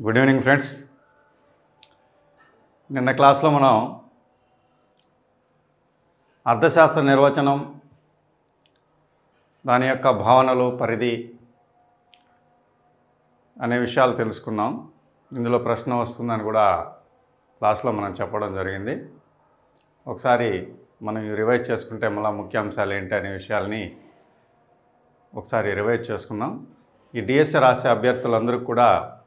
Good evening friends. నిన్న క్లాస్లో మనం అర్థశాస్త్ర నిర్వచనం, దాని యొక్క భావనలు, పరిధి అనే విషయాలు తెలుసుకున్నాం. ఇందులో ప్రశ్న వస్తుందని కూడా క్లాస్లో మనం చెప్పడం జరిగింది. ఒకసారి మనం రివైజ్ చేసుకుంటే మళ్ళీ ముఖ్యాంశాలు ఏంటి అనే విషయాల్ని ఒకసారి రివైజ్ చేసుకున్నాం. ఈ డిఎస్సి రాసే అభ్యర్థులందరికీ కూడా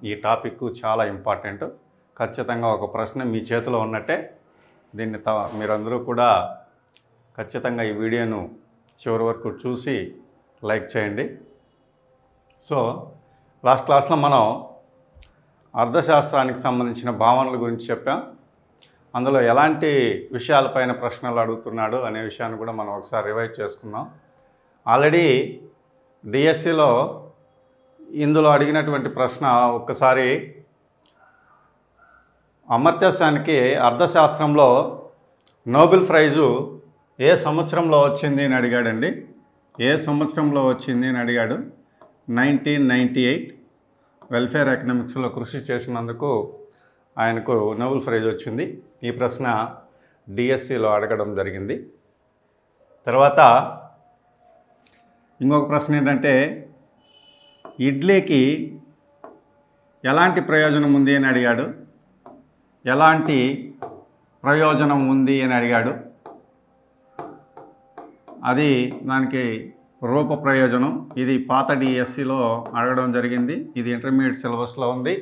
ఈ టాపిక్ చాలా ఇంపార్టెంట్. ఖచ్చితంగా ఒక ప్రశ్న మీ చేతిలో ఉన్నట్టే. దీన్ని మీరందరూ కూడా ఖచ్చితంగా ఈ వీడియోను చివరి వరకు చూసి లైక్ చేయండి. సో లాస్ట్ క్లాస్లో మనం అర్థశాస్త్రానికి సంబంధించిన భావనల గురించి చెప్పాం. అందులో ఎలాంటి విషయాలపైన ప్రశ్నలు అడుగుతున్నాడు అనే విషయాన్ని కూడా మనం ఒకసారి రివైజ్ చేసుకున్నాం. ఆల్రెడీ డిఎస్సిలో ఇందులో అడిగినటువంటి ప్రశ్న ఒక్కసారి అమర్త్య సేన్కి అర్థశాస్త్రంలో నోబెల్ ప్రైజు ఏ సంవత్సరంలో వచ్చింది అని అడిగాడండి. ఏ సంవత్సరంలో వచ్చింది అని అడిగాడు. 1998 వెల్ఫేర్ ఎకనామిక్స్లో కృషి చేసినందుకు ఆయనకు నోబెల్ ప్రైజ్ వచ్చింది. ఈ ప్రశ్న డిఎస్సిలో అడగడం జరిగింది. తర్వాత ఇంకొక ప్రశ్న ఏంటంటే, ఇడ్లీకి ఎలాంటి ప్రయోజనం ఉంది అని అడిగాడు. ఎలాంటి ప్రయోజనం ఉంది అని అడిగాడు. అది దానికి రూప ప్రయోజనం. ఇది పాత డిఎస్సిలో అడగడం జరిగింది. ఇది ఇంటర్మీడియట్ సిలబస్లో ఉంది.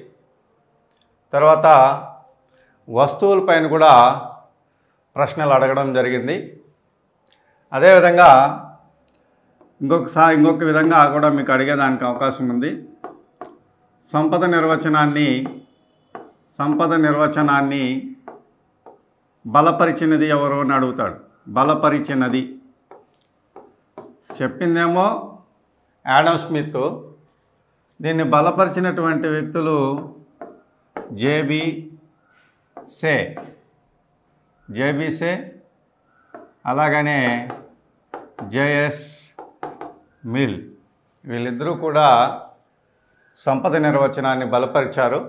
తర్వాత వస్తువులపైన కూడా ప్రశ్నలు అడగడం జరిగింది. అదేవిధంగా ఇంకొక విధంగా కూడా మీకు అడిగేదానికి అవకాశం ఉంది. సంపద నిర్వచనాన్ని బలపరిచినది ఎవరు అని అడుగుతాడు. బలపరిచినది చెప్పిందేమో యాడమ్ స్మిత్. దీన్ని బలపరిచినటువంటి వ్యక్తులు జేబీ సే, అలాగనే జేఎస్ మిల్. వీళ్ళిద్దరూ కూడా సంపద నిర్వచనాన్ని బలపరిచారు.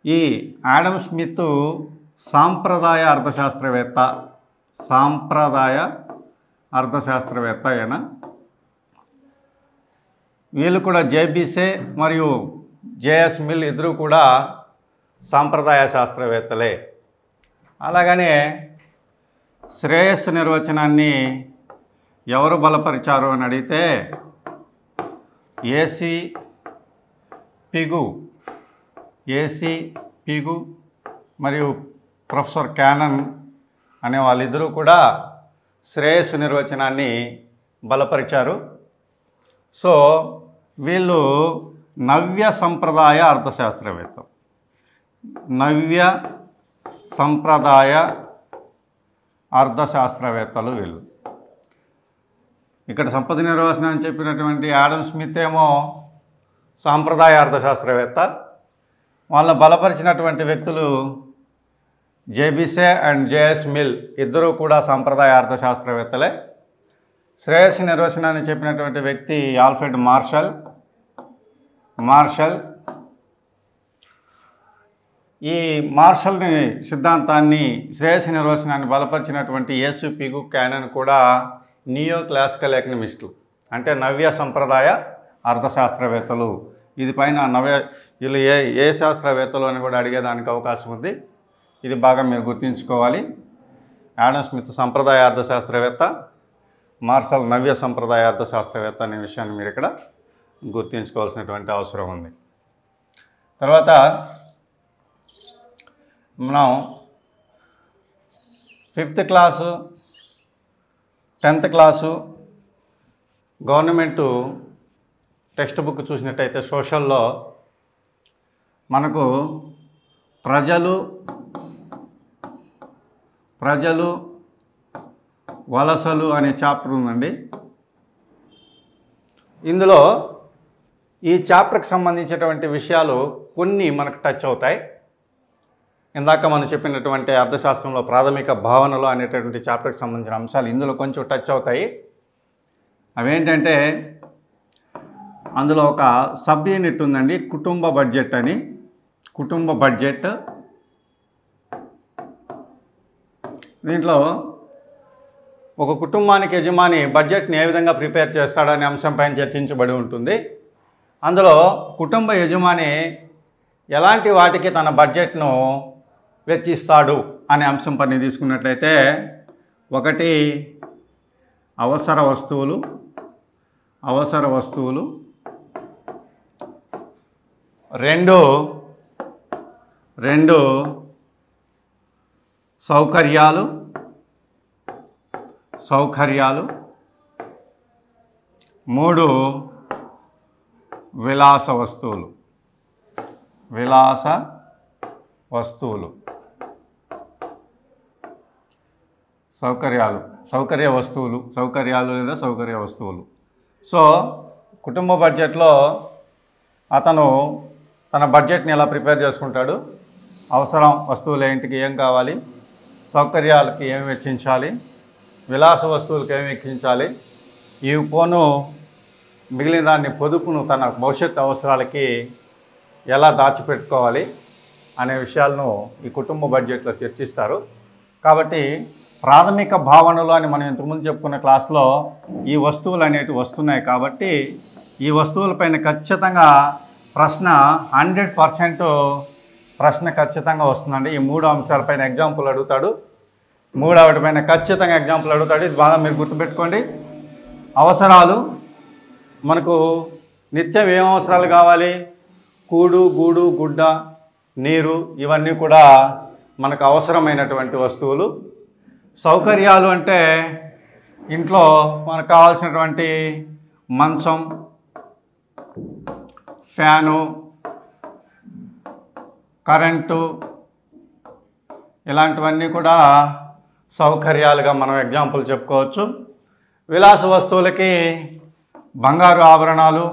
ఈ యాడమ్ స్మిత్ సాంప్రదాయ అర్థశాస్త్రవేత్త అయిన వీళ్ళు కూడా జేబీసే మరియు జేఎస్ మిల్ ఇద్దరు కూడా సాంప్రదాయ శాస్త్రవేత్తలే. అలాగనే శ్రేయస్సు నిర్వచనాన్ని ఎవరు బలపరిచారు అని అడిగితే ఏసీ పిగు మరియు ప్రొఫెసర్ క్యానన్ అనే వాళ్ళిద్దరూ కూడా శ్రేయస్సు నిర్వచనాన్ని బలపరిచారు. సో వీళ్ళు నవ్య సంప్రదాయ అర్థశాస్త్రవేత్తలు వీళ్ళు. ఇక్కడ సంపద నిర్వచనాన్ని చెప్పినటువంటి యాడమ్ స్మిత్ ఏమో సాంప్రదాయ అర్థశాస్త్రవేత్త. వాళ్ళని బలపరిచినటువంటి వ్యక్తులు జేబీసే అండ్ జేఎస్ మిల్ ఇద్దరూ కూడా సాంప్రదాయ అర్థశాస్త్రవేత్తలే. శ్రేయస్సు నిర్వచనాన్ని చెప్పినటువంటి వ్యక్తి ఆల్ఫ్రెడ్ మార్షల్. ఈ మార్షల్ని సిద్ధాంతాన్ని, శ్రేయస్సు నిర్వచనాన్ని బలపరిచినటువంటి ఏసు పిగు క్యానన్ కూడా నియో క్లాసికల్ ఎకనమిస్టులు, అంటే నవ్య సంప్రదాయ అర్థశాస్త్రవేత్తలు. ఇది పైన వీళ్ళు ఏ శాస్త్రవేత్తలు అని కూడా అడిగేదానికి అవకాశం ఉంది. ఇది బాగా మీరు గుర్తుంచుకోవాలి. యాడమ్ స్మిత్ సంప్రదాయ అర్థశాస్త్రవేత్త, మార్షల్ నవ్య సంప్రదాయ అర్థశాస్త్రవేత్త అనే విషయాన్ని మీరు ఇక్కడ గుర్తుంచుకోవాల్సినటువంటి అవసరం ఉంది. తర్వాత మనం 5th class 10th class government text book చూసినట్టయితే సోషల్లో మనకు ప్రజలు వలసలు అనే చాప్టర్ ఉందండి. ఇందులో ఈ చాప్టర్కి సంబంధించినటువంటి విషయాలు కొన్ని మనకు టచ్ అవుతాయి. ఇందాక మనం చెప్పినటువంటి అర్థశాస్త్రంలో ప్రాథమిక భావనలు అనేటటువంటి చాప్టర్కి సంబంధించిన అంశాలు ఇందులో కొంచెం టచ్ అవుతాయి. అవేంటంటే అందులో ఒక సబ్ యూనిట్ ఉందండి, కుటుంబ బడ్జెట్ అని. కుటుంబ బడ్జెట్. దీంట్లో ఒక కుటుంబానికి యజమాని బడ్జెట్ని ఏ విధంగా ప్రిపేర్ చేస్తాడనే అంశంపైన చర్చించబడి ఉంటుంది. అందులో కుటుంబ యజమాని ఎలాంటి వాటికి తన బడ్జెట్ను వెచ్చిస్తాడు అనే అంశం పని తీసుకున్నట్లయితే, ఒకటి అవసర వస్తువులు, రెండు సౌకర్యాలు, మూడు విలాస వస్తువులు. సౌకర్యాలు లేదా సౌకర్య వస్తువులు. సో కుటుంబ బడ్జెట్లో అతను తన బడ్జెట్ని ఎలా ప్రిపేర్ చేసుకుంటాడు, అవసరం వస్తువులు ఏంటికి ఏం కావాలి, సౌకర్యాలకి ఏమి వెచ్చించాలి, విలాస వస్తువులకి ఏమి వెచ్చించాలి, ఇవి పోను మిగిలిన దాన్ని పొదుపును తన భవిష్యత్తు అవసరాలకి ఎలా దాచిపెట్టుకోవాలి అనే విషయాలను ఈ కుటుంబ బడ్జెట్లో చర్చిస్తారు. కాబట్టి ప్రాథమిక భావనలు అని మనం ఇంతకుముందు చెప్పుకున్న క్లాస్లో ఈ వస్తువులు అనేటివి వస్తున్నాయి. కాబట్టి ఈ వస్తువులపైన ఖచ్చితంగా ప్రశ్న 100% ప్రశ్న ఖచ్చితంగా వస్తుందండి. ఈ మూడు అంశాలపైన ఎగ్జాంపుల్ అడుగుతాడు. మూడవటిపైన ఖచ్చితంగా ఎగ్జాంపుల్ అడుగుతాడు. ఇది బాగా మీరు గుర్తుపెట్టుకోండి. అవసరాలు, మనకు నిత్యం ఏం అవసరాలు కావాలి, కూడు, గూడు, గుడ్డ, నీరు, ఇవన్నీ కూడా మనకు అవసరమైనటువంటి వస్తువులు. సౌకర్యాలు అంటే ఇంట్లో మనకు కావాల్సినటువంటి మంచం, ఫ్యాను, కరెంటు, ఇలాంటివన్నీ కూడా సౌకర్యాలుగా మనం ఎగ్జాంపుల్ చెప్పుకోవచ్చు. విలాస వస్తువులకి బంగారు ఆభరణాలు,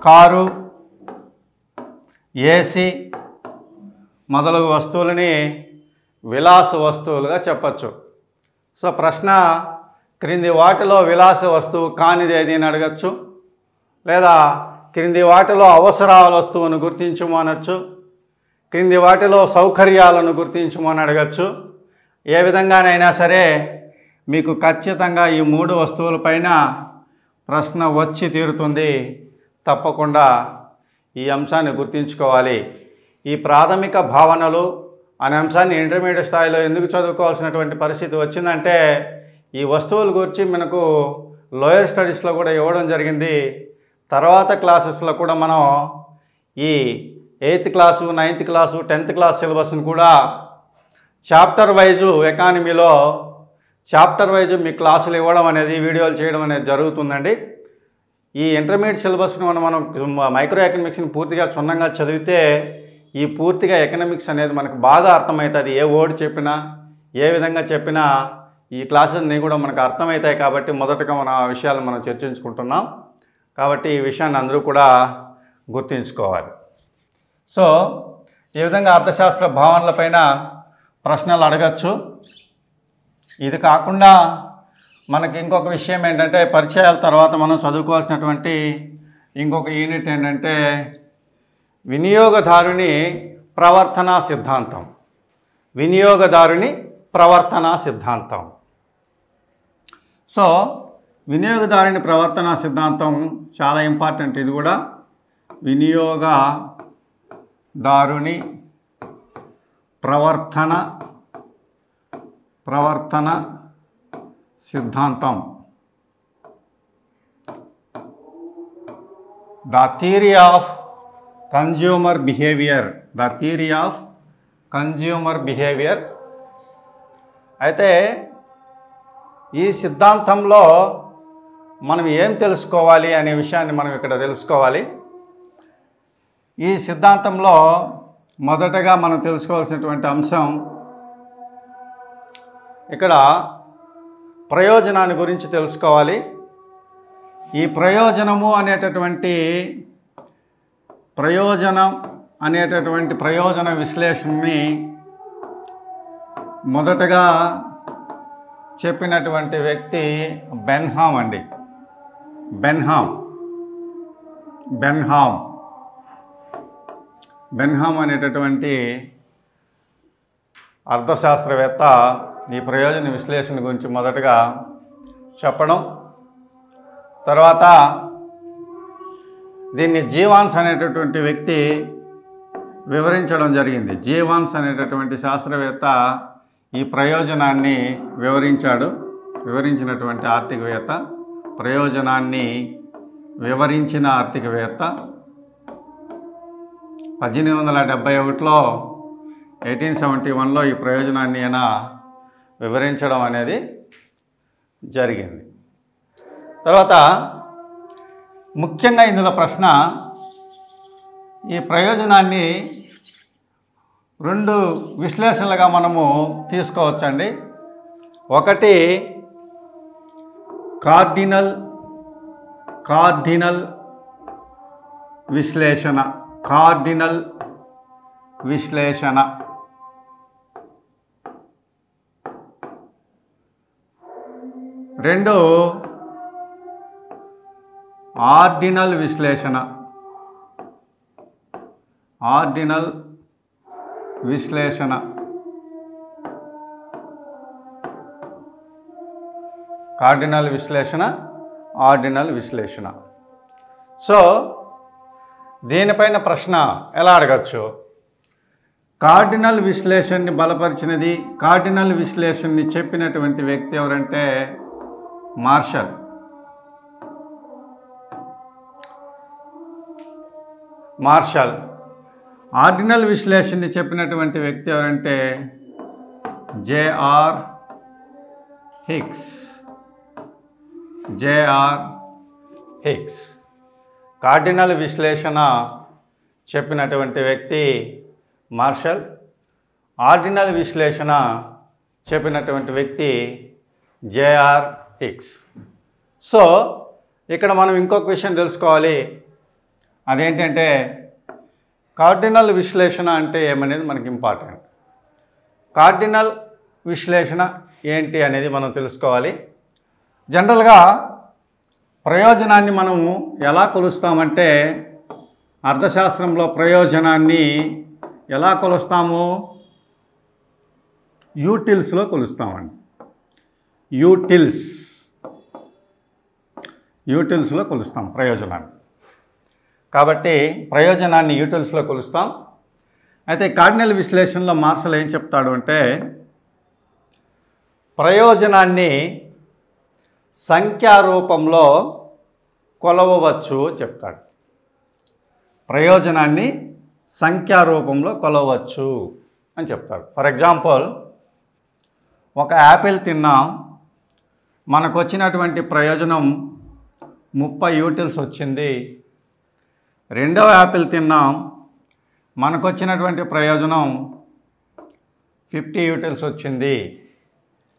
కారు, ఏసీ మొదలగు వస్తువులని విలాస వస్తువులుగా చెప్పచ్చు. సో ప్రశ్న క్రింది వాటిలో విలాస వస్తువు కానిది ఏది అని అడగచ్చు, లేదా క్రింది వాటిలో అవసరాల వస్తువును గుర్తించము అనొచ్చు, క్రింది వాటిలో సౌకర్యాలను గుర్తించము అని అడగచ్చు. ఏ విధంగానైనా సరే మీకు ఖచ్చితంగా ఈ మూడు వస్తువులపైన ప్రశ్న వచ్చి తీరుతుంది. తప్పకుండా ఈ అంశాన్ని గుర్తుంచుకోవాలి. ఈ ప్రాథమిక భావనలు అనే అంశాన్ని ఇంటర్మీడియట్ స్థాయిలో ఎందుకు చదువుకోవాల్సినటువంటి పరిస్థితి వచ్చిందంటే, ఈ వస్తువుల గురించి మనకు లోయర్ స్టడీస్లో కూడా ఇవ్వడం జరిగింది. తర్వాత క్లాసెస్లో కూడా మనం ఈ 8th class, 9th class, 10th class సిలబస్ను కూడా చాప్టర్ వైజు ఎకానమీలో చాప్టర్ వైజు మీ క్లాసులు ఇవ్వడం అనేది, వీడియోలు చేయడం అనేది జరుగుతుందండి. ఈ ఇంటర్మీడియట్ సిలబస్ను మనం మైక్రో ఎకనామిక్స్ని పూర్తిగా క్షుణ్ణంగా చదివితే ఈ పూర్తిగా ఎకనామిక్స్ అనేది మనకు బాగా అర్థమవుతుంది. ఏ వర్డ్ చెప్పినా, ఏ విధంగా చెప్పినా ఈ క్లాసెస్ని కూడా మనకు అర్థమవుతాయి. కాబట్టి మొదటగా మన ఆ విషయాలు మనం చర్చించుకుంటున్నాం. కాబట్టి ఈ విషయాన్ని అందరూ కూడా గుర్తుంచుకోవాలి. సో ఈ విధంగా అర్థశాస్త్ర భావనలపైన ప్రశ్నలు అడగచ్చు. ఇది కాకుండా మనకి ఇంకొక విషయం ఏంటంటే, పరిచయాల తర్వాత మనం చదువుకోవాల్సినటువంటి ఇంకొక యూనిట్ ఏంటంటే వినియోగదారుని ప్రవర్తనా సిద్ధాంతం. సో వినియోగదారుని ప్రవర్తనా సిద్ధాంతం చాలా ఇంపార్టెంట్. ఇది కూడా వినియోగదారుని ప్రవర్తన సిద్ధాంతం. The theory of consumer behaviour. అయితే ఈ సిద్ధాంతంలో మనం ఏం తెలుసుకోవాలి అనే విషయాన్ని మనం ఇక్కడ తెలుసుకోవాలి. ఈ సిద్ధాంతంలో మొదటగా మనం తెలుసుకోవాల్సినటువంటి అంశం ఇక్కడ ప్రయోజనాన్ని గురించి తెలుసుకోవాలి. ఈ ప్రయోజనం అనేటటువంటి ప్రయోజన విశ్లేషణని మొదటగా చెప్పినటువంటి వ్యక్తి బెన్హామ్ అండి. బెన్హామ్ అనేటటువంటి అర్థశాస్త్రవేత్త ఈ ప్రయోజన విశ్లేషణ గురించి మొదటగా చెప్పడం, తర్వాత దీన్ని జీవాన్స్ అనేటటువంటి వ్యక్తి వివరించడం జరిగింది. జీవాన్స్ అనేటటువంటి శాస్త్రవేత్త ఈ ప్రయోజనాన్ని వివరించినటువంటి ఆర్థికవేత్త, ప్రయోజనాన్ని వివరించిన ఆర్థికవేత్త 1871లో 1871లో ఈ ప్రయోజనాన్ని ఆయన వివరించడం అనేది జరిగింది. తర్వాత ముఖ్యంగా ఇందులో ప్రశ్న, ఈ ప్రయోజనాన్ని 2 విశ్లేషణలుగా మనము తీసుకోవచ్చండి. ఒకటి కార్డినల్ విశ్లేషణ, రెండు ఆర్డినల్ విశ్లేషణ. ఆర్డినల్ విశ్లేషణ. సో దీనిపైన ప్రశ్న ఎలా అడగచ్చు? కార్డినల్ విశ్లేషణని బలపరిచినది, కార్డినల్ విశ్లేషణని చెప్పినటువంటి వ్యక్తి ఎవరంటే మార్షల్. ఆర్డినల్ విశ్లేషణని చెప్పినటువంటి వ్యక్తి ఎవరంటే జేఆర్ హిక్స్. కార్డినల్ విశ్లేషణ చెప్పినటువంటి వ్యక్తి మార్షల్, ఆర్డినల్ విశ్లేషణ చెప్పినటువంటి వ్యక్తి జేఆర్ హిక్స్. సో ఇక్కడ మనం ఇంకొక విషయం తెలుసుకోవాలి. అదేంటంటే కార్డినల్ విశ్లేషణ అంటే ఏమనేది మనకి ఇంపార్టెంట్. కార్డినల్ విశ్లేషణ ఏంటి అనేది మనం తెలుసుకోవాలి. జనరల్గా ప్రయోజనాన్ని మనము ఎలా కొలుస్తామంటే, అర్థశాస్త్రంలో ప్రయోజనాన్ని ఎలా కొలుస్తాము? యూటిల్స్లో కొలుస్తామండి. యూటిల్స్లో కొలుస్తాం ప్రయోజనాన్ని. కాబట్టి ప్రయోజనాన్ని యూటిల్స్లో కొలుస్తాం. అయితే కార్డినల్ విశ్లేషణలో మార్షల్ ఏం చెప్తాడు అంటే, ప్రయోజనాన్ని సంఖ్యారూపంలో కొలవవచ్చు చెప్తాడు. ప్రయోజనాన్ని సంఖ్యారూపంలో కొలవచ్చు అని చెప్తాడు. ఫర్ ఎగ్జాంపుల్, ఒక యాపిల్ తిన్నాం, మనకు వచ్చినటువంటి ప్రయోజనం 30 యూటిల్స్ వచ్చింది. రెండవ యాపిల్ తిన్నాం, మనకు వచ్చినటువంటి ప్రయోజనం 50 యూటిల్స్ వచ్చింది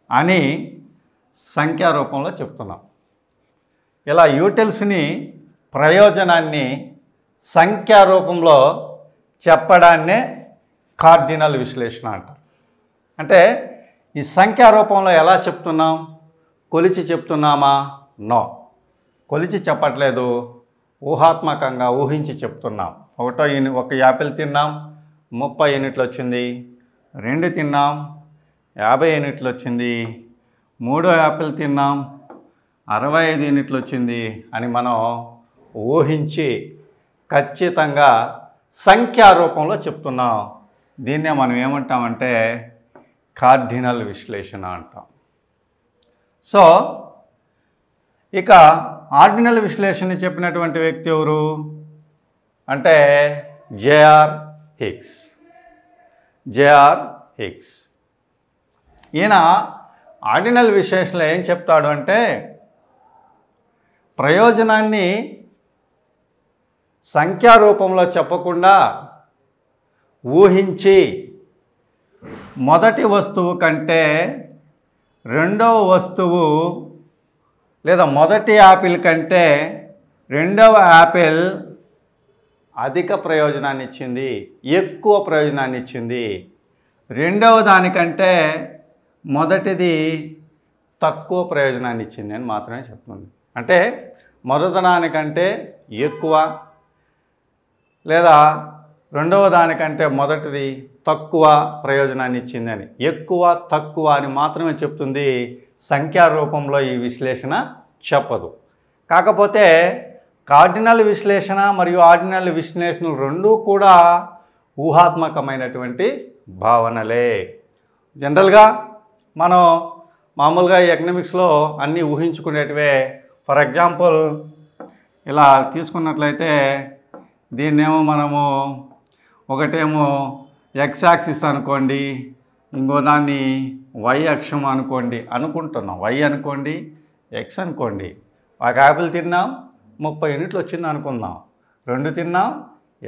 అని సంఖ్యారూపంలో చెప్తున్నాం. ఇలా యూటిల్స్ని, ప్రయోజనాన్ని సంఖ్యారూపంలో చెప్పడాన్నే కార్డినల్ విశ్లేషణ అంటారు. అంటే ఈ సంఖ్యారూపంలో ఎలా చెప్తున్నాం? కొలిచి చెప్తున్నామా? నో, కొలిచి చెప్పట్లేదు, ఊహాత్మకంగా ఊహించి చెప్తున్నాం. ఒక యాపిల్ తిన్నాం, 30 యూనిట్లు వచ్చింది. 2 తిన్నాం, 50 యూనిట్లు వచ్చింది. 3 యాపిల్ తిన్నాం, 65 యూనిట్లు వచ్చింది అని మనం ఊహించి ఖచ్చితంగా సంఖ్యారూపంలో చెప్తున్నాం. దీన్నే మనం ఏమంటామంటే కార్డినల్ విశ్లేషణ అంటాం. సో ఇక ఆర్డినల్ విశ్లేషణ చెప్పినటువంటి వ్యక్తి ఎవరు అంటే జేఆర్ హిక్స్. ఈయన ఆర్డినల్ విశ్లేషణలో ఏం చెప్తాడు అంటే, ప్రయోజనాన్ని సంఖ్యారూపంలో చెప్పకుండా ఊహించి మొదటి వస్తువు కంటే రెండవ వస్తువు, లేదా మొదటి యాపిల్ కంటే రెండవ యాపిల్ అధిక ప్రయోజనాన్ని ఇచ్చింది, ఎక్కువ ప్రయోజనాన్ని ఇచ్చింది. రెండవ దానికంటే మొదటిది తక్కువ ప్రయోజనాన్ని ఇచ్చింది అని మాత్రమే చెప్తుంది. అంటే మొదటి దానికంటే ఎక్కువ లేదా రెండవ దానికంటే మొదటిది తక్కువ ప్రయోజనాన్ని ఇచ్చిందని. ఎక్కువ తక్కువ అని మాత్రమే చెప్తుంది, సంఖ్యా రూపంలో ఈ విశ్లేషణ చెప్పదు. కాకపోతే కార్డినల్ విశ్లేషణ మరియు ఆర్డినల్ విశ్లేషణలు రెండూ కూడా ఊహాత్మకమైనటువంటి భావనలే. జనరల్గా మనం మామూలుగా ఎకనామిక్స్లో అన్నీ ఊహించుకునేటివే. ఫర్ ఎగ్జాంపుల్ ఇలా తీసుకున్నట్లయితే దీన్నేమో మనము ఒకటేమో ఎక్స్ యాక్సిస్ అనుకోండి, ఇంకో దాన్ని వై అక్షం అనుకుంటున్నాం. వై అనుకోండి, ఎక్స్ అనుకోండి. ఒక యాపిల్ తిన్నాం 30 యూనిట్లు వచ్చింది అనుకుందాం, 2 తిన్నాం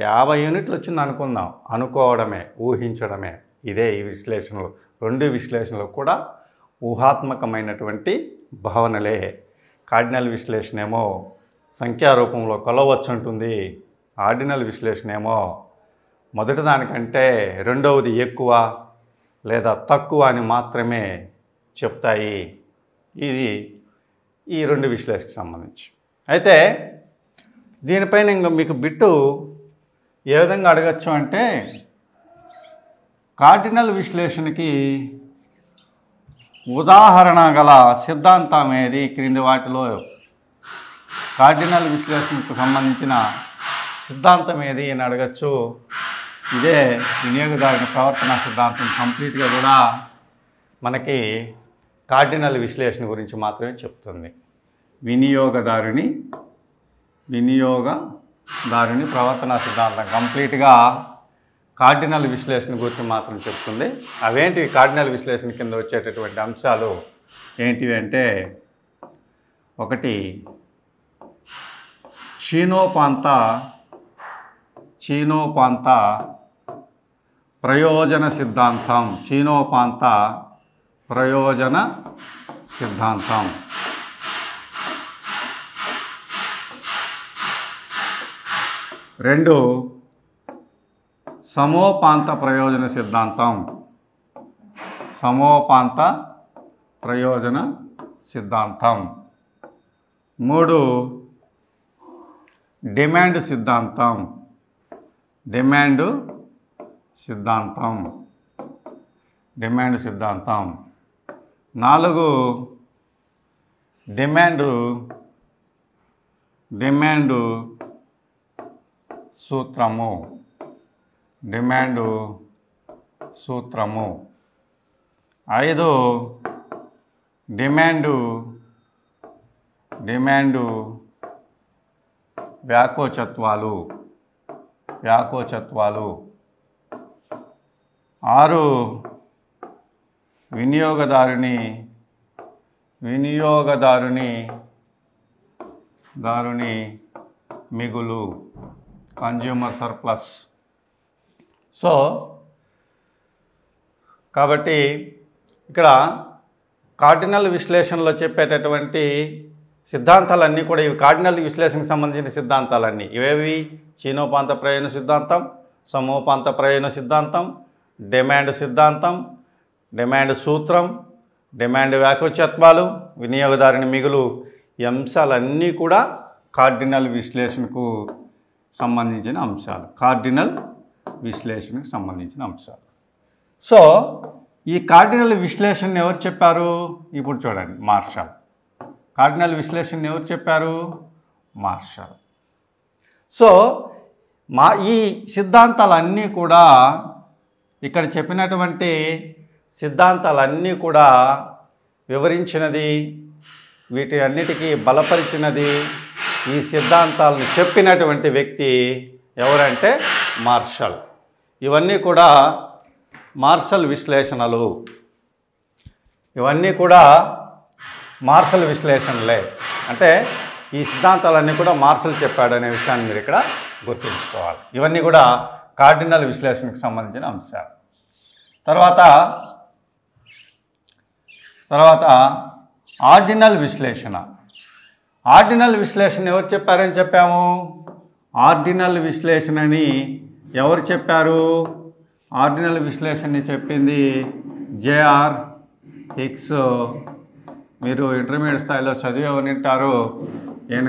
50 యూనిట్లు వచ్చింది అనుకుందాం. అనుకోవడమే, ఊహించడమే. ఇదే ఈ విశ్లేషణలు. 2 విశ్లేషణలు కూడా ఊహాత్మకమైనటువంటి భావనలే. కార్డినల్ విశ్లేషణ ఏమో సంఖ్యారూపంలో కొలవచ్చు ఉంటుంది, ఆర్డినల్ విశ్లేషణ ఏమో మొదటి దానికంటే రెండవది ఎక్కువ లేదా తక్కువ అని మాత్రమే చెప్తాయి. ఇది ఈ 2 విశ్లేషణకు సంబంధించి. అయితే దీనిపైన ఇంకా మీకు బిట్టు ఏ విధంగా అడగచ్చు అంటే, కార్డినల్ విశ్లేషణకి ఉదాహరణ గల సిద్ధాంతం ఏది? క్రింది వాటిలో కార్డినల్ విశ్లేషణకు సంబంధించిన సిద్ధాంతం ఏది అని అడగచ్చు. ఇదే వినియోగదారుని ప్రవర్తన సిద్ధాంతం. కంప్లీట్గా కూడా మనకి కార్డినల్ విశ్లేషణ గురించి మాత్రమే చెప్తుంది. వినియోగదారుని ప్రవర్తన సిద్ధాంతం కంప్లీట్గా కార్డినల్ విశ్లేషణ గురించి మాత్రం చెప్తుంది. అవేంటివి కార్డినల్ విశ్లేషణ కింద వచ్చేటటువంటి అంశాలు ఏంటివి అంటే, ఒకటి చీనోపాంత ప్రయోజన సిద్ధాంతం. చీనోపాంత ప్రయోజన సిద్ధాంతం. రెండు, సమోపాంత ప్రయోజన సిద్ధాంతం. సమోపాంత ప్రయోజన సిద్ధాంతం. 3, డిమాండ్ సిద్ధాంతం. డిమాండ్ సిద్ధాంతం. 4, డిమాండ్ సూత్రము. 5, డిమాండ్ వ్యాకోచత్వాలు. 6, వినియోగదారుని మిగులు, కన్జ్యూమర్ సర్ప్లస్. సో కాబట్టి ఇక్కడ కార్డినల్ విశ్లేషణలో చెప్పేటటువంటి సిద్ధాంతాలన్నీ కూడా ఇవి కార్డినల్ విశ్లేషణకు సంబంధించిన సిద్ధాంతాలన్నీ. ఇవేవి? చీనోపాంత ప్రయోజన సిద్ధాంతం, సమోపాంత ప్రయోజన సిద్ధాంతం, డిమాండ్ సిద్ధాంతం, డిమాండ్ సూత్రం, డిమాండ్ వ్యాకోచత్వాలు, వినియోగదారుని మిగులు. ఈ అంశాలన్నీ కూడా కార్డినల్ విశ్లేషణకు సంబంధించిన అంశాలు. సో ఈ కార్డినల్ విశ్లేషణ ఎవరు చెప్పారు? ఇప్పుడు చూడండి, మార్షల్. కార్డినల్ విశ్లేషణ ఎవరు చెప్పారు? మార్షల్. సో ఈ సిద్ధాంతాలన్నీ కూడా, ఇక్కడ చెప్పినటువంటి సిద్ధాంతాలన్నీ కూడా వివరించినది, వీటి అన్నిటికీ బలపరిచినది, ఈ సిద్ధాంతాలను చెప్పినటువంటి వ్యక్తి ఎవరంటే మార్షల్. ఇవన్నీ కూడా మార్షల్ విశ్లేషణలు. ఇవన్నీ కూడా మార్షల్ విశ్లేషణలే. అంటే ఈ సిద్ధాంతాలన్నీ కూడా మార్షల్ చెప్పాడు అనే విషయాన్ని మీరు ఇక్కడ గుర్తుంచుకోవాలి. ఇవన్నీ కూడా కార్డినల్ విశ్లేషణకు సంబంధించిన అంశాలు. తర్వాత ఆర్డినల్ విశ్లేషణ. ఆర్డినల్ విశ్లేషణ ఎవరు చెప్పారని చెప్పాము? ఆర్డినల్ విశ్లేషణని ఎవరు చెప్పారు? ఆర్డినల్ విశ్లేషణని చెప్పింది J.R. హిక్స్. మీరు ఇంటర్మీడియట్ స్థాయిలో చదివే ఉంటారు. ఈయన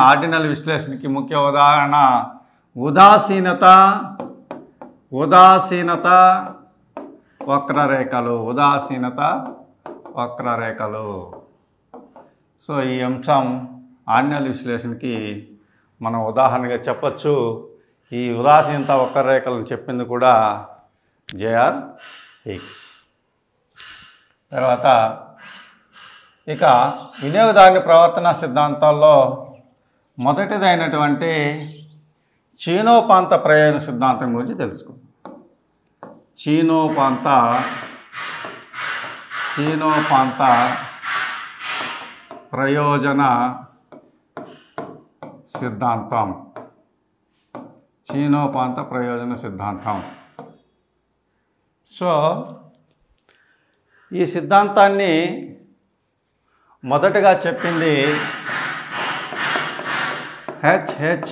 ఆర్డినల్ విశ్లేషణకి ముఖ్య ఉదాహరణ ఉదాసీనత వక్రరేఖలు. వక్రరేఖలు. సో ఈ అంశం ఆర్డినల్ విశ్లేషణకి మనం ఉదాహరణగా చెప్పచ్చు. ఈ ఉదాసీనత వక్రరేఖలను చెప్పింది కూడా జేఆర్ హిగ్స్. తర్వాత ఇక వినియోగదారుని ప్రవర్తన సిద్ధాంతాల్లో మొదటిదైనటువంటి చీనోపాంత ప్రయోజన సిద్ధాంతం గురించి తెలుసుకుందాం. చీనోపాంత ప్రయోజన సిద్ధాంతం. చీనోపాంత ప్రయోజన సిద్ధాంతం. సో ఈ సిద్ధాంతాన్ని మొదటగా చెప్పింది హెచ్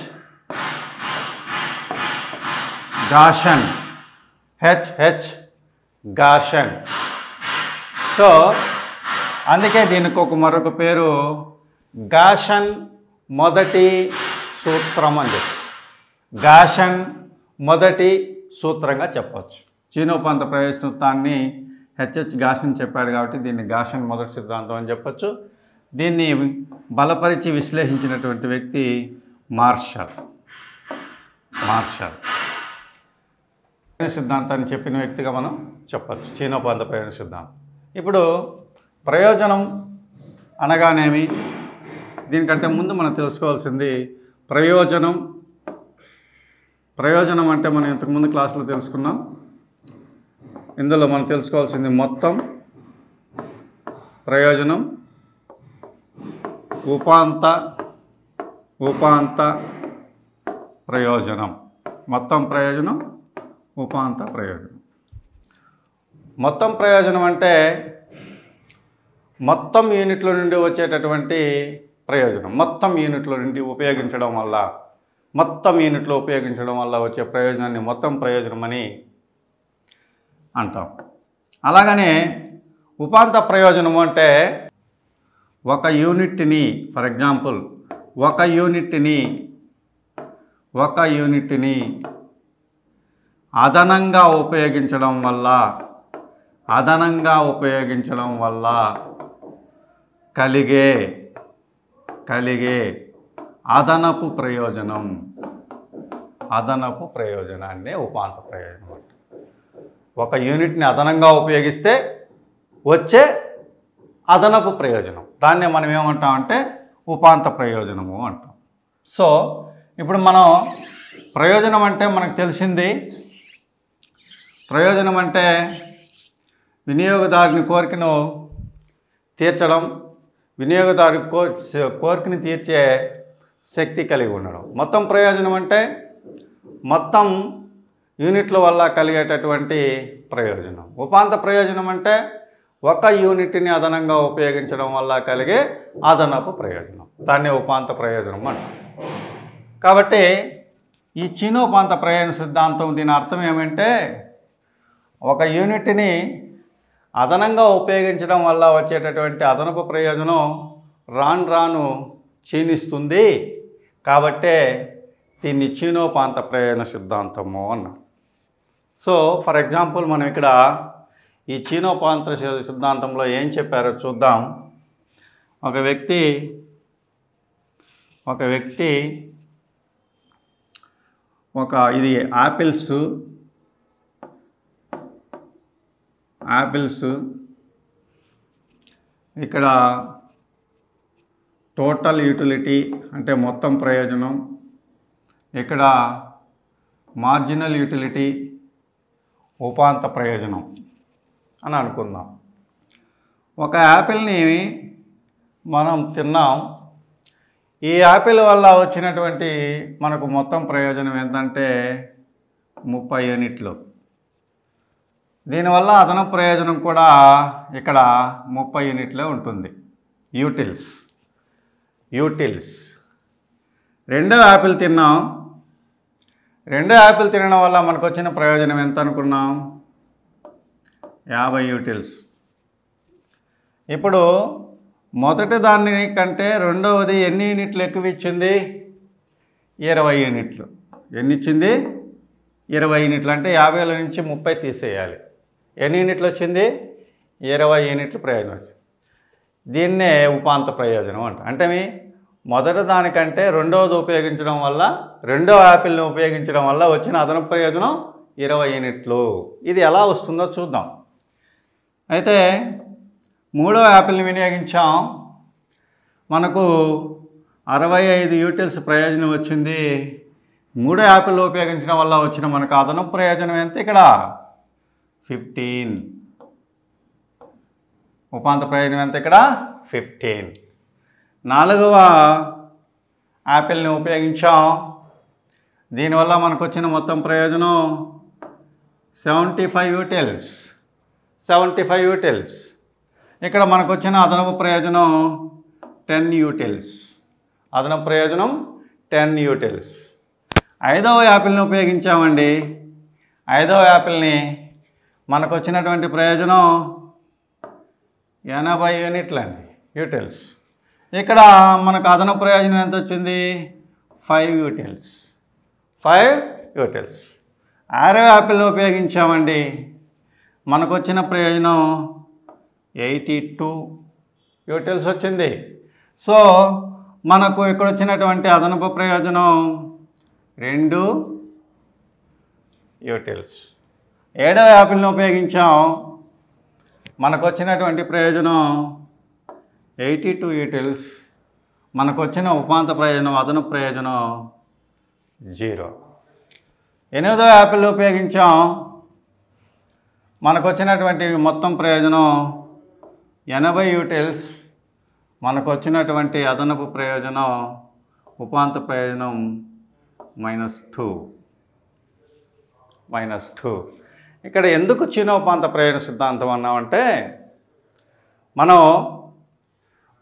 గాషన్. సో అందుకే దీనికి మరొక పేరు గాషన్ మొదటి సూత్రం అని చెప్పి, గాషన్ మొదటి సూత్రంగా చెప్పవచ్చు. చీనోపాంత ప్రయోజన సూత్రాన్ని హెచ్ గాషన్ చెప్పాడు కాబట్టి దీన్ని గాషన్ మొదటి సిద్ధాంతం అని చెప్పచ్చు. దీన్ని బలపరిచి విశ్లేషించినటువంటి వ్యక్తి మార్షల్. సిద్ధాంతాన్ని చెప్పిన వ్యక్తిగా మనం చెప్పచ్చు చీనోపాంత ప్రయోజన సిద్ధాంతం. ఇప్పుడు ప్రయోజనం అనగానేమి, దీనికంటే ముందు మనం తెలుసుకోవాల్సింది ప్రయోజనం అంటే మనం ఇంతకుముందు క్లాసులో తెలుసుకున్నాం. ఇందులో మనం తెలుసుకోవాల్సింది మొత్తం ప్రయోజనం, ఉపాంత ప్రయోజనం. మొత్తం ప్రయోజనం, ఉపాంత ప్రయోజనం. మొత్తం ప్రయోజనం అంటే మొత్తం యూనిట్ల నుండి వచ్చేటటువంటి ప్రయోజనం. మొత్తం యూనిట్లో ఉపయోగించడం వల్ల వచ్చే ప్రయోజనాన్ని మొత్తం ప్రయోజనం అని అంటాం. అలాగనే ఉపాంత ప్రయోజనము అంటే ఒక యూనిట్ని, ఫర్ ఎగ్జాంపుల్ ఒక యూనిట్ని అదనంగా ఉపయోగించడం వల్ల కలిగే అదనపు ప్రయోజనాన్ని ఉపాంత ప్రయోజనం అంటారు. ఒక యూనిట్ని అదనంగా ఉపయోగిస్తే వచ్చే అదనపు ప్రయోజనం, దాన్నే మనం ఏమంటామంటే ఉపాంత ప్రయోజనము అంటాం. సో ఇప్పుడు మనం ప్రయోజనం అంటే మనకు తెలిసింది, ప్రయోజనం అంటే వినియోగదారుని కోరికను తీర్చడం, వినియోగదారు కోరికను తీర్చే శక్తి కలిగి ఉండడం. మొత్తం ప్రయోజనం అంటే మొత్తం యూనిట్ల వల్ల కలిగేటటువంటి ప్రయోజనం. ఉపాంత ప్రయోజనం అంటే ఒక యూనిట్ని అదనంగా ఉపయోగించడం వల్ల కలిగే అదనపు ప్రయోజనం, దాన్ని ఉపాంత ప్రయోజనం అంటాం. కాబట్టి ఈ చీనోపాంత ప్రయోజన సిద్ధాంతం దీని అర్థం ఏమంటే ఒక యూనిట్ని అదనంగా ఉపయోగించడం వల్ల వచ్చేటటువంటి అదనపు ప్రయోజనం రాను క్షీణిస్తుంది, కాబట్టే దీన్ని చీనోపాంత ప్రయోజన సిద్ధాంతము అన్నారు. సో ఫర్ ఎగ్జాంపుల్ మనం ఇక్కడ ఈ చీనోపాంత సిద్ధాంతంలో ఏం చెప్పారో చూద్దాం. ఒక వ్యక్తి ఇది యాపిల్స్ ఇక్కడ టోటల్ యూటిలిటీ అంటే మొత్తం ప్రయోజనం, ఇక్కడ మార్జినల్ యూటిలిటీ ఉపాంత ప్రయోజనం అని అనుకుందాం. ఒక యాపిల్ని మనం తిన్నాం, ఈ యాపిల్ వల్ల వచ్చినటువంటి మనకు మొత్తం ప్రయోజనం ఏంటంటే 30 యూనిట్లు. దీనివల్ల అదనపు ప్రయోజనం కూడా ఇక్కడ 30 యూనిట్లే ఉంటుంది. యూటిల్స్. రెండో యాపిల్ తిన్నాం, రెండో యాపిల్ తినడం వల్ల మనకు వచ్చిన ప్రయోజనం ఎంత అనుకున్నాం? 50 యూటిల్స్. ఇప్పుడు మొదటి దాని కంటే రెండవది ఎన్ని యూనిట్లు ఎక్కువ ఇచ్చింది? 20 యూనిట్లు. ఎన్ని ఇచ్చింది? 20 యూనిట్లు. అంటే 50లో నుంచి 30 తీసేయాలి. ఎన్ని యూనిట్లు వచ్చింది? 20 యూనిట్లు ప్రయోజనం వచ్చింది. దీన్నే ఉపాంత ప్రయోజనం అంట. అంటే మొదటి దానికంటే రెండవది ఉపయోగించడం వల్ల, రెండవ యాపిల్ని ఉపయోగించడం వల్ల వచ్చిన అదనపు ప్రయోజనం 20 యూనిట్లు. ఇది ఎలా వస్తుందో చూద్దాం. అయితే మూడవ యాపిల్ని వినియోగించాం, మనకు 65 యూటిల్స్ ప్రయోజనం వచ్చింది. మూడో యాపిల్ ఉపయోగించడం వల్ల వచ్చిన మనకు అదనపు ప్రయోజనం ఎంత? ఇక్కడ 15. ఉపాంత ప్రయోజనం ఎంత? ఇక్కడ 15. నాలుగవ యాపిల్ని ఉపయోగించాం, దీనివల్ల మనకు వచ్చిన మొత్తం ప్రయోజనం 75 యూటిల్స్. 75 యూటిల్స్. ఇక్కడ మనకు వచ్చిన అదనపు ప్రయోజనం 10 యూటిల్స్. అదనపు ప్రయోజనం 10 యూటిల్స్. ఐదవ యాపిల్ని ఉపయోగించామండి. ఐదవ యాపిల్ని మనకు వచ్చినటువంటి ప్రయోజనం 80 యూనిట్లు అండి, యూటిల్స్. ఇక్కడ మనకు అదనపు ప్రయోజనం ఎంత వచ్చింది? 5 యూటిల్స్. 5 యూటిల్స్. ఆరవ యాపిల్ని ఉపయోగించామండి, మనకు వచ్చిన ప్రయోజనం 82 యూటిల్స్ వచ్చింది. సో మనకు ఇక్కడ వచ్చినటువంటి అదనపు ప్రయోజనం 2 యూటిల్స్. ఏడవ యాపిల్ని ఉపయోగించాం, మనకు వచ్చినటువంటి ప్రయోజనం 82 యూటిల్స్. మనకు వచ్చిన ఉపాంత ప్రయోజనం, అదనపు ప్రయోజనం 0. ఎనిమిదవ యాపిల్ ఉపయోగించాం, మనకు వచ్చినటువంటి మొత్తం ప్రయోజనం 80 యూటిల్స్. మనకు వచ్చినటువంటి అదనపు ప్రయోజనం, ఉపాంత ప్రయోజనం -2. ఇక్కడ ఎందుకు చీనోపాంత ప్రయోజన సిద్ధాంతం అన్నామంటే, మనం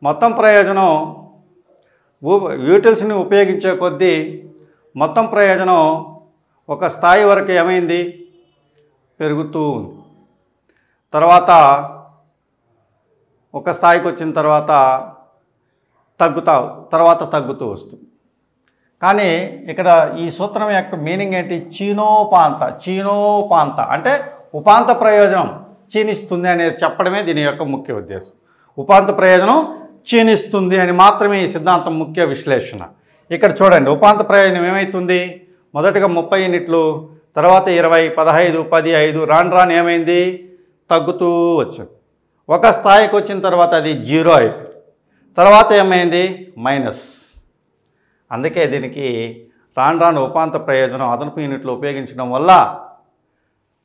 మొత్తం ప్రయోజనం యూటిల్స్ని ఉపయోగించే కొద్దీ మొత్తం ప్రయోజనం ఒక స్థాయి వరకు ఏమైంది? పెరుగుతూ ఉంది. ఒక స్థాయికి వచ్చిన తర్వాత తగ్గుతూ వస్తుంది. కానీ ఇక్కడ ఈ సూత్రం యొక్క మీనింగ్ ఏంటి? చీనోపాంత అంటే ఉపాంత ప్రయోజనం క్షీణిస్తుంది అనేది చెప్పడమే దీని యొక్క ముఖ్య ఉద్దేశం. ఉపాంత ప్రయోజనం క్షీణిస్తుంది అని మాత్రమే ఈ సిద్ధాంతం ముఖ్య విశ్లేషణ. ఇక్కడ చూడండి, ఉపాంత ప్రయోజనం ఏమవుతుంది? మొదటగా 30 యూనిట్లు, తర్వాత 20, 15, 10, 5 రాను ఏమైంది? తగ్గుతూ వచ్చింది. ఒక స్థాయికి వచ్చిన తర్వాత అది 0 అయిపోయింది. తర్వాత ఏమైంది? మైనస్. అందుకే దీనికి రాను ఉపాంత ప్రయోజనం అదనపు యూనిట్లు ఉపయోగించడం వల్ల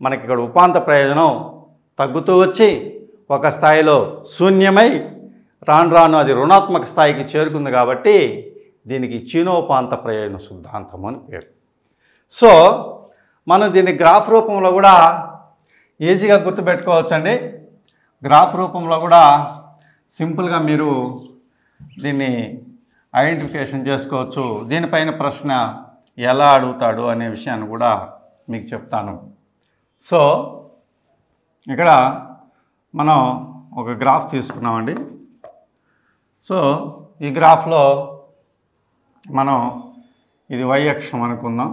మనకి ఇక్కడ ఉపాంత ప్రయోజనం తగ్గుతూ వచ్చి ఒక స్థాయిలో శూన్యమై రాను అది రుణాత్మక స్థాయికి చేరుకుంది. కాబట్టి దీనికి చీనోపాంత ప్రయోజన సిద్ధాంతం అని పేరు. సో మనం దీన్ని గ్రాఫ్ రూపంలో కూడా ఈజీగా గుర్తుపెట్టుకోవచ్చండి. గ్రాఫ్ రూపంలో కూడా సింపుల్గా మీరు దీన్ని ఐడెంటిఫికేషన్ చేసుకోవచ్చు. దీనిపైన ప్రశ్న ఎలా అడుగుతాడు అనే విషయాన్ని కూడా మీకు చెప్తాను. సో ఇక్కడ మనం ఒక గ్రాఫ్ తీసుకున్నామండి. సో ఈ గ్రాఫ్లో మనం ఇది y అక్షం అనుకుందాం,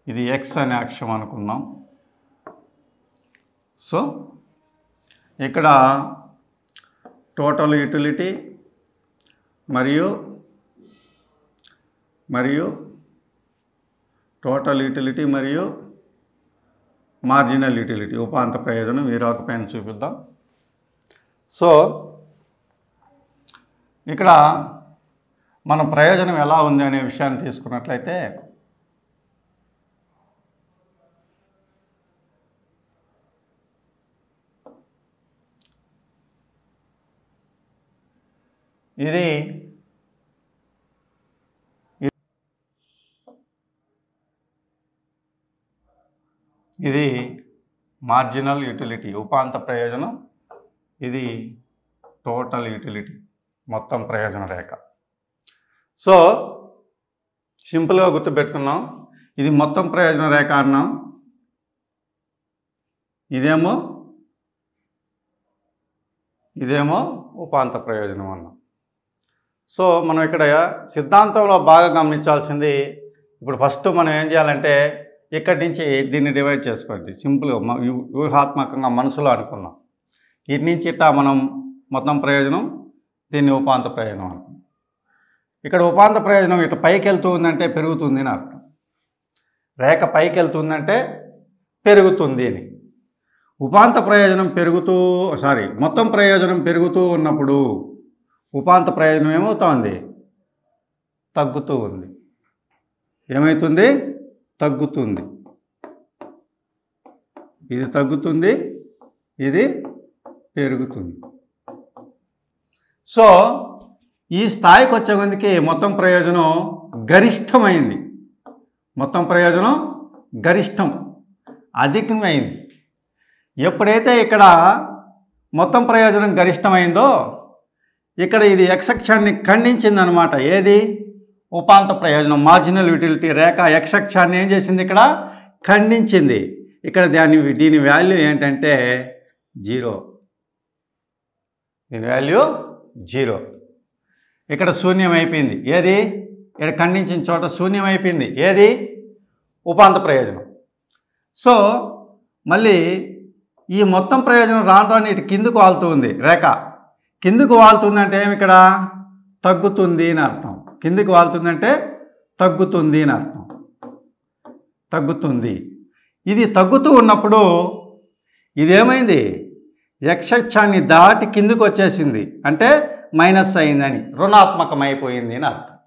ఇది x అనే అక్షం అనుకుందాం. సో ఇక్కడ టోటల్ యూటిలిటీ మరియు టోటల్ యూటిలిటీ మరియు మార్జినల్ యూటిలిటీ ఉపాంత ప్రయోజనం వీరొక పైన చూపిద్దాం. సో ఇక్కడ మనం ప్రయోజనం ఎలా ఉంది అనే విషయాన్ని తీసుకున్నట్లయితే ఇది మార్జినల్ యూటిలిటీ ఉపాంత ప్రయోజనం, ఇది టోటల్ యూటిలిటీ మొత్తం ప్రయోజన రేఖ. సో సింపుల్గా గుర్తుపెట్టుకున్నాం, ఇది మొత్తం ప్రయోజన రేఖ అన్నాం, ఇదేమో ఉపాంత ప్రయోజనం అన్నాం. సో మనం ఇక్కడ సిద్ధాంతంలో బాగా గమనించాల్సింది, ఇప్పుడు ఫస్ట్ మనం ఏం చేయాలంటే ఇక్కడి నుంచి దీన్ని డివైడ్ చేసుకోండి. సింపుల్గా వ్యూహాత్మకంగా మనసులో అనుకున్నాం. ఇటు నుంచి ఇట్టా మనం మొత్తం ప్రయోజనం, దీన్ని ఉపాంత ప్రయోజనం అనుకున్నాం. ఇక్కడ ఉపాంత ప్రయోజనం ఇటు పైకి వెళ్తూ ఉందంటే పెరుగుతుంది అని అర్థం. రేఖ పైకి వెళ్తుందంటే పెరుగుతుంది అని. ఉపాంత ప్రయోజనం మొత్తం ప్రయోజనం పెరుగుతూ ఉన్నప్పుడు ఉపాంత ప్రయోజనం ఏమవుతుంది? తగ్గుతూ ఉంది. ఏమవుతుంది? తగ్గుతుంది. ఇది తగ్గుతుంది, ఇది పెరుగుతుంది. సో ఈ స్థాయికి వచ్చే కొద్దికి మొత్తం ప్రయోజనం గరిష్టమైంది. మొత్తం ప్రయోజనం గరిష్టం, అధికమైంది. ఎప్పుడైతే ఇక్కడ మొత్తం ప్రయోజనం గరిష్టమైందో ఇక్కడ ఇది x అక్షాన్ని ఖండించిందనమాట. ఏది? ఉపాంత ప్రయోజనం. మార్జినల్ యూటిలిటీ రేఖ x అక్షాన్ని ఏం చేసింది? ఇక్కడ ఖండించింది. ఇక్కడ దీని వాల్యూ ఏంటంటే 0. దీని వాల్యూ 0. ఇక్కడ శూన్యం అయిపోయింది. ఏది? ఇక్కడ ఖండించిన చోట శూన్యం అయిపోయింది. ఏది? ఉపాంత ప్రయోజనం. సో మళ్ళీ ఈ మొత్తం ప్రయోజనం రాను ఇటు కిందకు వాళ్తూ ఉంది. రేఖ కిందకు వాళ్తుందంటే ఏమి? ఇక్కడ తగ్గుతుంది అని అర్థం. కిందకు వాళ్తుందంటే తగ్గుతుంది అని అర్థం. తగ్గుతుంది. ఇది తగ్గుతూ ఉన్నప్పుడు ఇదేమైంది? x అక్షాన్ని దాటి కిందకు వచ్చేసింది, అంటే మైనస్ అయిందని, రుణాత్మకం అయిపోయింది అని అర్థం.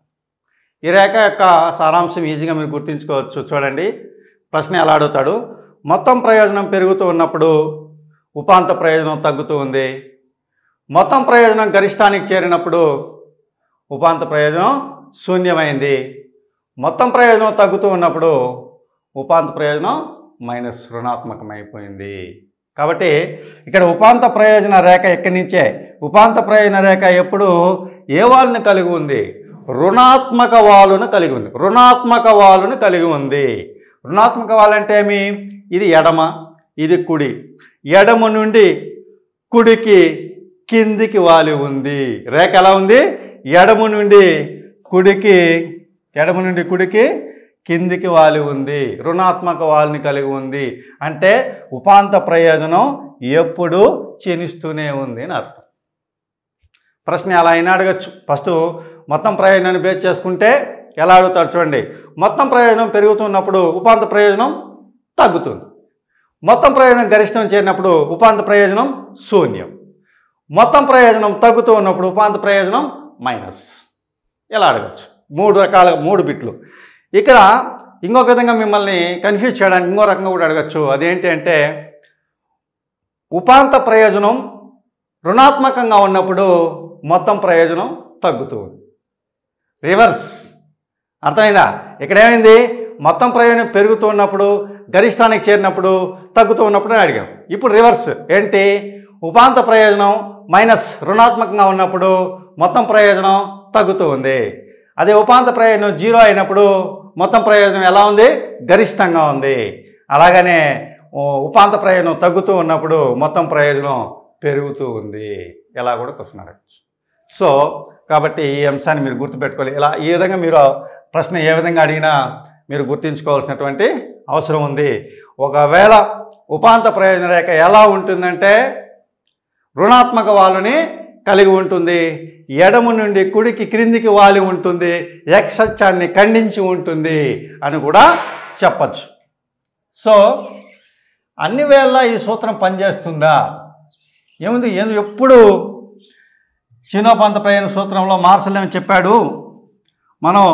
ఈ రేఖ యొక్క సారాంశం ఈజీగా మీరు గుర్తుంచుకోవచ్చు. చూడండి, ప్రశ్న ఎలా అడుగుతాడు? మొత్తం ప్రయోజనం పెరుగుతూ ఉన్నప్పుడు ఉపాంత ప్రయోజనం తగ్గుతూ ఉంది. మొత్తం ప్రయోజనం గరిష్టానికి చేరినప్పుడు ఉపాంత ప్రయోజనం శూన్యమైంది. మొత్తం ప్రయోజనం తగ్గుతూ ఉన్నప్పుడు ఉపాంత ప్రయోజనం మైనస్ రుణాత్మకమైపోయింది. కాబట్టి ఇక్కడ ఉపాంత ప్రయోజన రేఖ ఎక్కడి నుంచే, ఉపాంత ప్రయోజన రేఖ ఎప్పుడు ఏ వాలుని కలిగి ఉంది? రుణాత్మక వాలును కలిగి ఉంది. రుణాత్మక వాలును కలిగి ఉంది. రుణాత్మక వాలు అంటే ఏమి? ఇది ఎడమ, ఇది కుడి. ఎడమ నుండి కుడికి కిందికి వాలి ఉంది. రేఖ ఎలా ఉంది? ఎడమ నుండి కుడికి కిందికి వాలి ఉంది. రుణాత్మక వాలుని కలిగి ఉంది. అంటే ఉపాంత ప్రయోజనం ఎప్పుడు క్షీణిస్తూనే ఉంది అని అర్థం. ప్రశ్న ఎలా అయినా అడగచ్చు. ఫస్ట్ మొత్తం ప్రయోజనాన్ని బేస్ చేసుకుంటే ఎలా అడుగుతాడు చూడండి. మొత్తం ప్రయోజనం పెరుగుతున్నప్పుడు ఉపాంత ప్రయోజనం తగ్గుతుంది. మొత్తం ప్రయోజనం గరిష్టం చేరినప్పుడు ఉపాంత ప్రయోజనం శూన్యం. మొత్తం ప్రయోజనం తగ్గుతూ ఉన్నప్పుడు ఉపాంత ప్రయోజనం మైనస్. ఎలా అడగచ్చు? 3 బిట్లు. ఇక్కడ ఇంకొక విధంగా మిమ్మల్ని కన్ఫ్యూజ్ చేయడానికి ఇంకో రకంగా కూడా అడగచ్చు. అదేంటి అంటే ఉపాంత ప్రయోజనం రుణాత్మకంగా ఉన్నప్పుడు మొత్తం ప్రయోజనం తగ్గుతూ ఉంది. రివర్స్. అర్థమైందా? ఇక్కడ ఏమైంది? మొత్తం ప్రయోజనం పెరుగుతూ ఉన్నప్పుడు గరిష్టానికి చేరినప్పుడు తగ్గుతూ ఉన్నప్పుడు అడిగాం. ఇప్పుడు రివర్స్ ఏంటి? ఉపాంత ప్రయోజనం మైనస్ రుణాత్మకంగా ఉన్నప్పుడు మొత్తం ప్రయోజనం తగ్గుతూ ఉంది. అదే ఉపాంత ప్రయోజనం 0 అయినప్పుడు మొత్తం ప్రయోజనం ఎలా ఉంది? గరిష్టంగా ఉంది. అలాగనే ఉపాంత ప్రయోజనం తగ్గుతూ ఉన్నప్పుడు మొత్తం ప్రయోజనం పెరుగుతూ ఉంది. ఎలా కూడా క్వశ్చన్ అడగచ్చు. సో కాబట్టి ఈ అంశాన్ని మీరు గుర్తుపెట్టుకోవాలి. ఇలా ఈ విధంగా మీరు ప్రశ్న ఏ విధంగా అడిగినా మీరు గుర్తుంచుకోవాల్సినటువంటి అవసరం ఉంది. ఒకవేళ ఉపాంత ప్రయోజన రేఖ ఎలా ఉంటుందంటే రుణాత్మక వాలుని కలిగి ఉంటుంది. ఎడమ నుండి కుడికి క్రిందికి వాలి ఉంటుంది. x అక్షాన్ని ఖండించి ఉంటుంది అని కూడా చెప్పచ్చు. సో అన్ని వేళ ఈ సూత్రం పనిచేస్తుందా? ఏముంది? ఎప్పుడు క్షీణోపాంత ప్రయోజన సూత్రంలో మార్షల్ ఏమని చెప్పాడు? మనం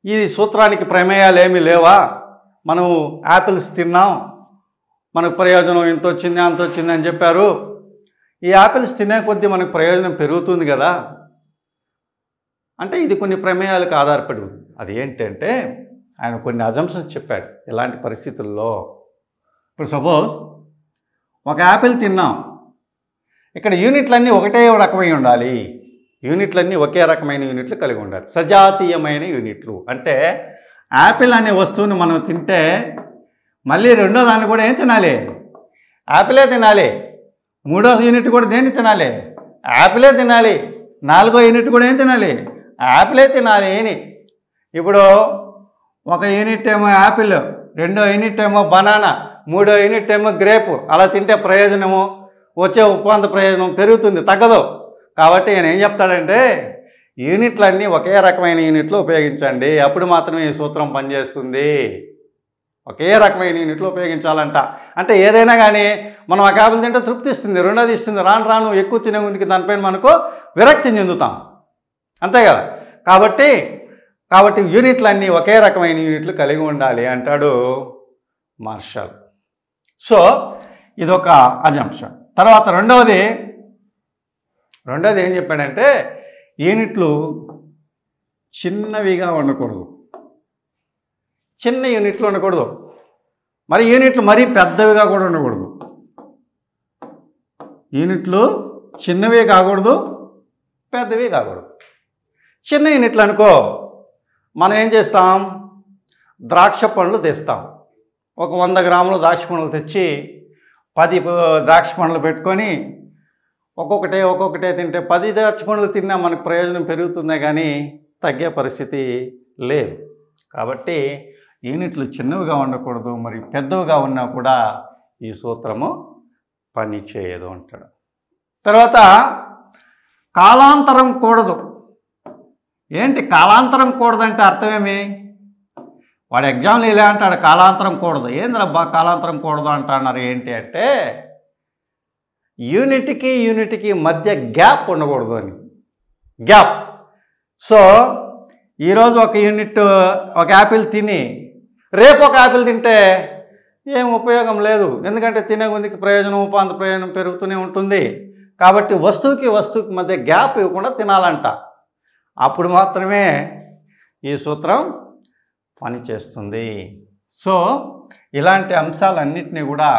ఈ సూత్రానికి ప్రమేయాలు ఏమీ లేవా? మనం యాపిల్స్ తిన్నాం, మనకు ప్రయోజనం ఇంత వచ్చింది అంత వచ్చింది అని చెప్పారు. ఈ యాపిల్స్ తినే కొద్దీ మనకు ప్రయోజనం పెరుగుతుంది కదా అంటే ఇది కొన్ని ప్రమేయాలకు ఆధారపడి ఉంది. అది ఏంటంటే ఆయన కొన్ని అజంప్షన్స్ చెప్పాడు. ఇలాంటి పరిస్థితుల్లో ఇప్పుడు సపోజ్ ఒక యాపిల్ తిన్నాం, ఇక్కడ యూనిట్లన్నీ ఒకటే రకమై ఉండాలి. యూనిట్లన్నీ ఒకే రకమైన యూనిట్లు కలిగి ఉండాలి. సజాతీయమైన యూనిట్లు అంటే యాపిల్ అనే వస్తువుని మనం తింటే మళ్ళీ రెండో దాన్ని కూడా ఏం తినాలి? యాపిలే తినాలి. 3వ యూనిట్ కూడా దేన్ని తినాలి? యాపిలే తినాలి. 4వ యూనిట్ కూడా ఏం తినాలి? యాపిలే తినాలి అని. ఇప్పుడు ఒక యూనిట్ ఏమో యాపిల్, 2వ యూనిట్ ఏమో బనానా, 3వ యూనిట్ ఏమో గ్రేపు. అలా తింటే ప్రయోజనము, వచ్చే ఉపాంత ప్రయోజనం పెరుగుతుంది, తగ్గదు. కాబట్టి ఆయన ఏం చెప్తాడంటే యూనిట్లన్నీ ఒకే రకమైన యూనిట్లు ఉపయోగించండి, అప్పుడు మాత్రమే ఈ సూత్రం పనిచేస్తుంది. ఒకే రకమైన యూనిట్లు ఉపయోగించాలంట. అంటే ఏదైనా కానీ మనం ఒక యాపిల్ తింటే తృప్తి ఇస్తుంది, రెండోది ఇస్తుంది. రాను రాను ఎక్కువ తినే ముందుకి దానిపైన మనకు విరక్తి చెందుతాం, అంతే కదా. కాబట్టి యూనిట్లన్నీ ఒకే రకమైన యూనిట్లు కలిగి ఉండాలి అంటాడు మార్షల్. సో ఇదొక అజంప్షన్. తర్వాత రెండవది ఏం చెప్పాడంటే యూనిట్లు చిన్నవిగా ఉండకూడదు, చిన్న యూనిట్లు ఉండకూడదు, మరి యూనిట్లు మరీ పెద్దవిగా కూడా ఉండకూడదు. యూనిట్లు చిన్నవి కాకూడదు, పెద్దవి కాకూడదు. చిన్న యూనిట్లు అనుకో, మనం ఏం చేస్తాం? ద్రాక్ష పండ్లు తెస్తాం. ఒక 100 గ్రాములు ద్రాక్ష పండ్లు తెచ్చి 10 ద్రాక్ష పండ్లు పెట్టుకొని ఒక్కొక్కటే తింటే 10 ద్రాక్ష పండ్లు తిన్నా మనకు ప్రయోజనం పెరుగుతుందే కానీ తగ్గే పరిస్థితి లేదు. కాబట్టి యూనిట్లు చిన్నవిగా ఉండకూడదు, మరి పెద్దవిగా ఉన్నా కూడా ఈ సూత్రము పని చేయదు అంటాడు. తర్వాత కాలాంతరం కూడదు. ఏంటి కాలాంతరం కూడదంటే అర్థమేమి? వాడు ఎగ్జామ్లో ఇలా అంటాడు, కాలాంతరం కూడదు. ఏంద్రబ్బా కాలాంతరం కూడదు అంటున్నారు ఏంటి అంటే యూనిట్కి మధ్య గ్యాప్ ఉండకూడదు అని. గ్యాప్. సో ఈరోజు ఒక యూనిట్ ఒక యాపిల్ తిని రేపు ఒక యాపిల్ తింటే ఏం ఉపయోగం లేదు, ఎందుకంటే తినే కొద్దికి ప్రయోజనం, ఉపాంత ప్రయోజనం పెరుగుతూనే ఉంటుంది. కాబట్టి వస్తువుకి మధ్య గ్యాప్ ఇవ్వకుండా తినాలంట, అప్పుడు మాత్రమే ఈ సూత్రం పనిచేస్తుంది. సో ఇలాంటి అంశాలన్నింటినీ కూడా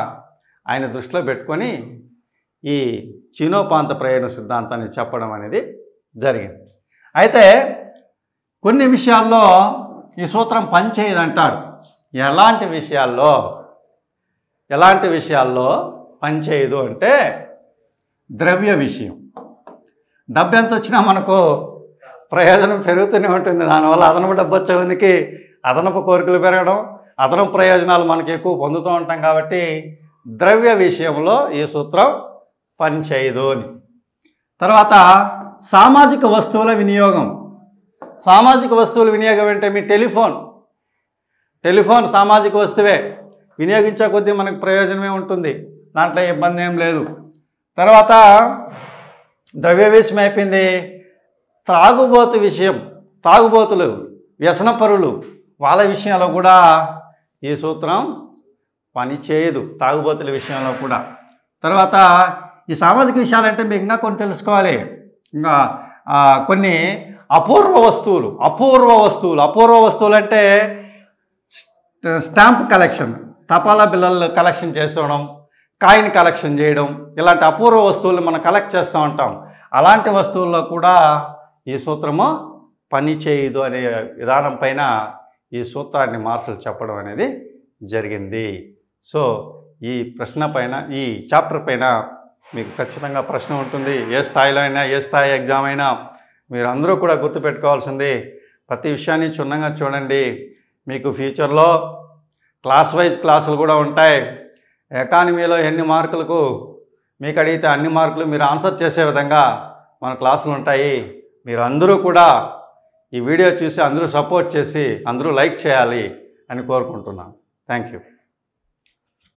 ఆయన దృష్టిలో పెట్టుకొని ఈ చీనోపాంత ప్రయోజన సిద్ధాంతాన్ని చెప్పడం అనేది జరిగింది. అయితే కొన్ని విషయాల్లో ఈ సూత్రం పనిచేయదంటాడు. ఎలాంటి విషయాల్లో పనిచేయదు అంటే ద్రవ్య విషయం. డబ్బు ఎంత వచ్చినా మనకు ప్రయోజనం పెరుగుతూనే ఉంటుంది, దానివల్ల అదనపు డబ్బు వచ్చే ముందుకి అదనపు కోరికలు పెరగడం, అదనపు ప్రయోజనాలు మనకి ఎక్కువ పొందుతూ ఉంటాం. కాబట్టి ద్రవ్య విషయంలో ఈ సూత్రం పనిచేయదు అని. తర్వాత సామాజిక వస్తువుల వినియోగం. సామాజిక వస్తువుల వినియోగం అంటే మీ టెలిఫోన్ సామాజిక వస్తువే, వినియోగించే కొద్దీ మనకు ప్రయోజనమే ఉంటుంది, దాంట్లో ఇబ్బంది ఏం లేదు. తర్వాత ద్రవ్య విషయం అయిపోయింది. తాగుబోతులు వ్యసనపరులు వాళ్ళ విషయంలో కూడా ఈ సూత్రం పనిచేయదు, తాగుబోతుల విషయంలో కూడా. తర్వాత ఈ సామాజిక విషయాలంటే మీకు ఇంకా కొన్ని తెలుసుకోవాలి. ఇంకా కొన్ని అపూర్వ వస్తువులు అంటే స్టాంప్ కలెక్షన్, తపాలా బిళ్ళలు కలెక్షన్ చేసుకోవడం, కాయిన్ కలెక్షన్ చేయడం, ఇలాంటి అపూర్వ వస్తువులు మనం కలెక్ట్ చేస్తూ ఉంటాం. అలాంటి వస్తువుల్లో కూడా ఈ సూత్రము పని చేయదు అనే విధానం పైన ఈ సూత్రాన్ని మార్షల్ చెప్పడం అనేది జరిగింది. సో ఈ ప్రశ్న పైన, ఈ చాప్టర్ పైన మీకు ఖచ్చితంగా ప్రశ్న ఉంటుంది. ఏ స్థాయిలో అయినా, ఏ స్థాయి ఎగ్జామ్ అయినా మీరు అందరూ కూడా గుర్తుపెట్టుకోవాల్సింది ప్రతి విషయాన్ని క్షుణ్ణంగా చూడండి. మీకు ఫ్యూచర్లో క్లాస్ వైజ్ క్లాసులు కూడా ఉంటాయి. ఎకానమీలో ఎన్ని మార్కులకు మీకు అడిగితే అన్ని మార్కులు మీరు ఆన్సర్ చేసే విధంగా మన క్లాసులు ఉంటాయి. మీరు అందరూ కూడా ఈ వీడియో చూసి అందరూ సపోర్ట్ చేసి అందరూ లైక్ చేయాలి అని కోరుకుంటున్నాను. Thank you.